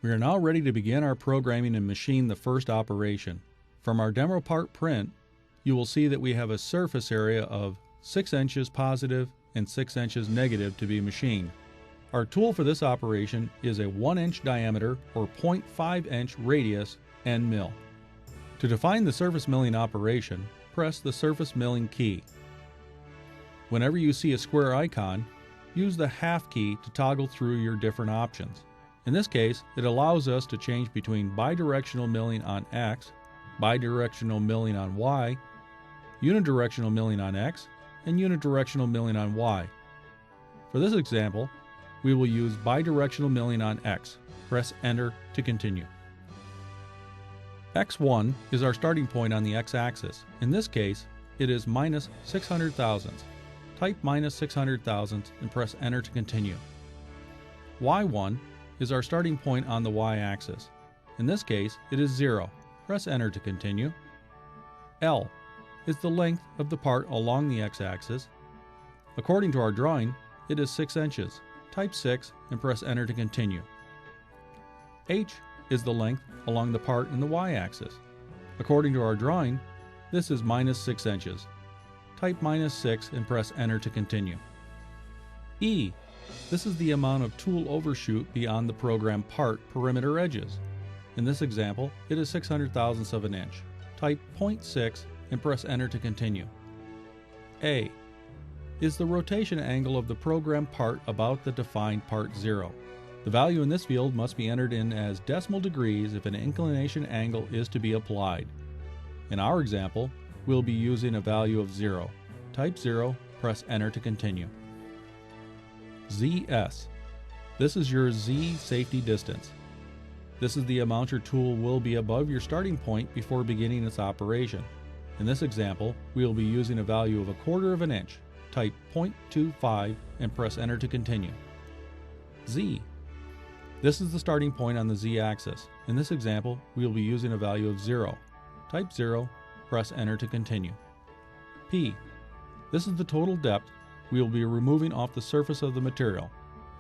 We are now ready to begin our programming and machine the first operation. From our demo part print, you will see that we have a surface area of 6 inches positive and 6 inches negative to be machined. Our tool for this operation is a 1 inch diameter or 0.5 inch radius end mill. To define the surface milling operation, press the surface milling key. Whenever you see a square icon, use the half key to toggle through your different options. In this case, it allows us to change between bidirectional milling on X, bidirectional milling on Y, unidirectional milling on X, and unidirectional milling on Y. For this example, we will use bidirectional milling on X. Press Enter to continue. X1 is our starting point on the X-axis. In this case, it is minus 600 thousandths. Type minus 600 thousandths and press Enter to continue. Y1 is our starting point on the Y-axis. In this case, it is 0. Press Enter to continue. L is the length of the part along the X-axis. According to our drawing, it is 6 inches. Type 6 and press Enter to continue. H is the length along the part in the Y-axis. According to our drawing, this is minus 6 inches. Type minus 6 and press Enter to continue. E. This is the amount of tool overshoot beyond the program part perimeter edges. In this example, it is 600 thousandths of an inch. Type 0.6 and press Enter to continue. A is the rotation angle of the program part about the defined part 0. The value in this field must be entered in as decimal degrees if an inclination angle is to be applied. In our example, we'll be using a value of 0. Type 0, press Enter to continue. ZS. This is your Z safety distance. This is the amount your tool will be above your starting point before beginning its operation. In this example, we will be using a value of 1/4 of an inch. Type 0.25 and press Enter to continue. Z. This is the starting point on the Z-axis. In this example, we will be using a value of 0. Type 0, press Enter to continue. P. This is the total depth we will be removing off the surface of the material.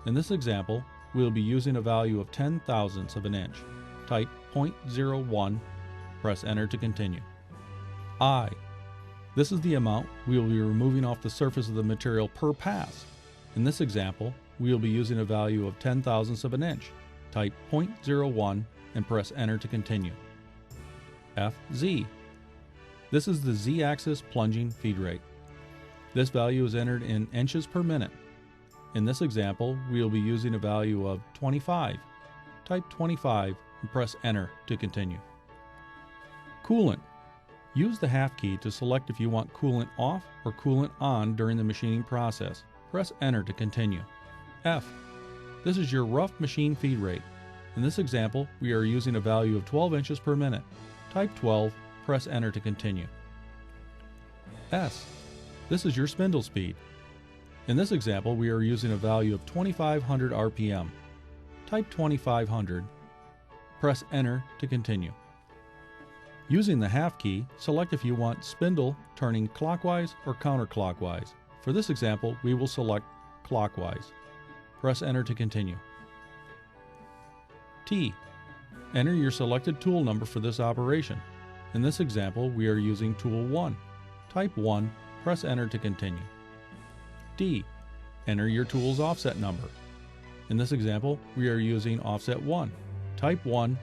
In this example, we will be using a value of 10 thousandths of an inch. Type 0.01, press Enter to continue. I. This is the amount we will be removing off the surface of the material per pass. In this example, we will be using a value of 10 thousandths of an inch. Type 0.01 and press Enter to continue. FZ. This is the Z-axis plunging feed rate. This value is entered in inches per minute. In this example, we will be using a value of 25. Type 25 and press Enter to continue. Coolant. Use the half key to select if you want coolant off or coolant on during the machining process. Press Enter to continue. F. This is your rough machine feed rate. In this example, we are using a value of 12 inches per minute. Type 12, press Enter to continue. S. This is your spindle speed. In this example, we are using a value of 2500 RPM. Type 2500, press Enter to continue. Using the half key, select if you want spindle turning clockwise or counterclockwise. For this example, we will select clockwise. Press Enter to continue. T. Enter your selected tool number for this operation. In this example, we are using Tool 1. Type 1, press Enter to continue. D. Enter your tool's offset number. In this example, we are using offset 1. Type 1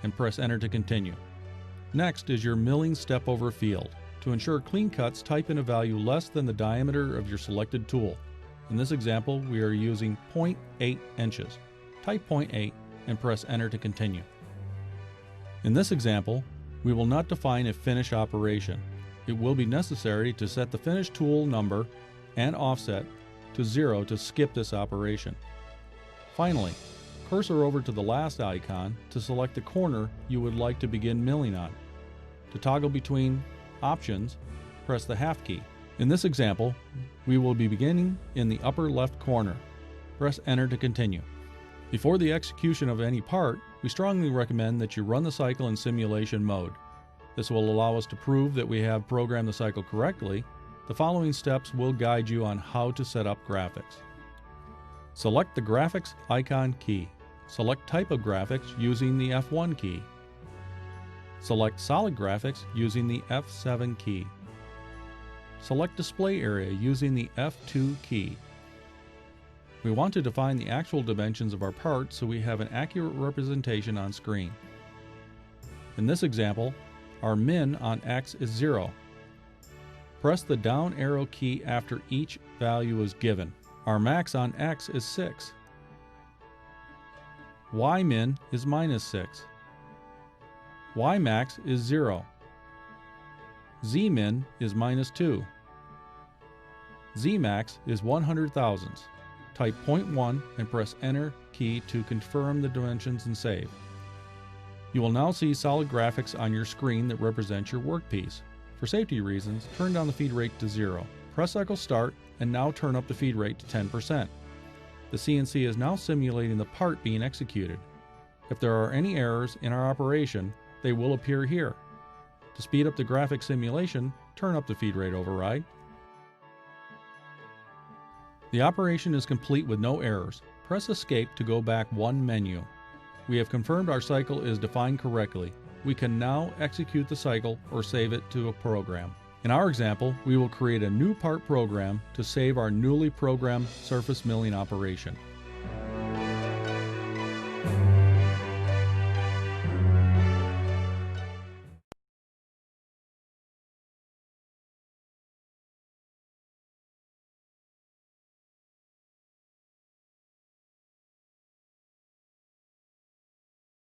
and press Enter to continue. Next is your milling step-over field. To ensure clean cuts, type in a value less than the diameter of your selected tool. In this example, we are using 0.8 inches. Type 0.8 and press Enter to continue. In this example, we will not define a finish operation. It will be necessary to set the finish tool number and offset to 0 to skip this operation. Finally, cursor over to the last icon to select the corner you would like to begin milling on. To toggle between options, press the half key. In this example, we will be beginning in the upper left corner. Press Enter to continue. Before the execution of any part, we strongly recommend that you run the cycle in simulation mode. This will allow us to prove that we have programmed the cycle correctly. The following steps will guide you on how to set up graphics. Select the graphics icon key. Select Type of Graphics using the F1 key. Select Solid Graphics using the F7 key. Select Display Area using the F2 key. We want to define the actual dimensions of our part so we have an accurate representation on screen. In this example, our min on X is 0. Press the down arrow key after each value is given. Our max on X is 6. Y min is -6. Y max is 0. Z min is -2. Z max is 100 thousandths. Type 0.1 and press Enter key to confirm the dimensions and save. You will now see solid graphics on your screen that represent your workpiece. For safety reasons, turn down the feed rate to 0. Press cycle start and now turn up the feed rate to 10%. The CNC is now simulating the part being executed. If there are any errors in our operation, they will appear here. To speed up the graphic simulation, turn up the feed rate override. The operation is complete with no errors. Press Escape to go back one menu. We have confirmed our cycle is defined correctly. We can now execute the cycle or save it to a program. In our example, we will create a new part program to save our newly programmed surface milling operation.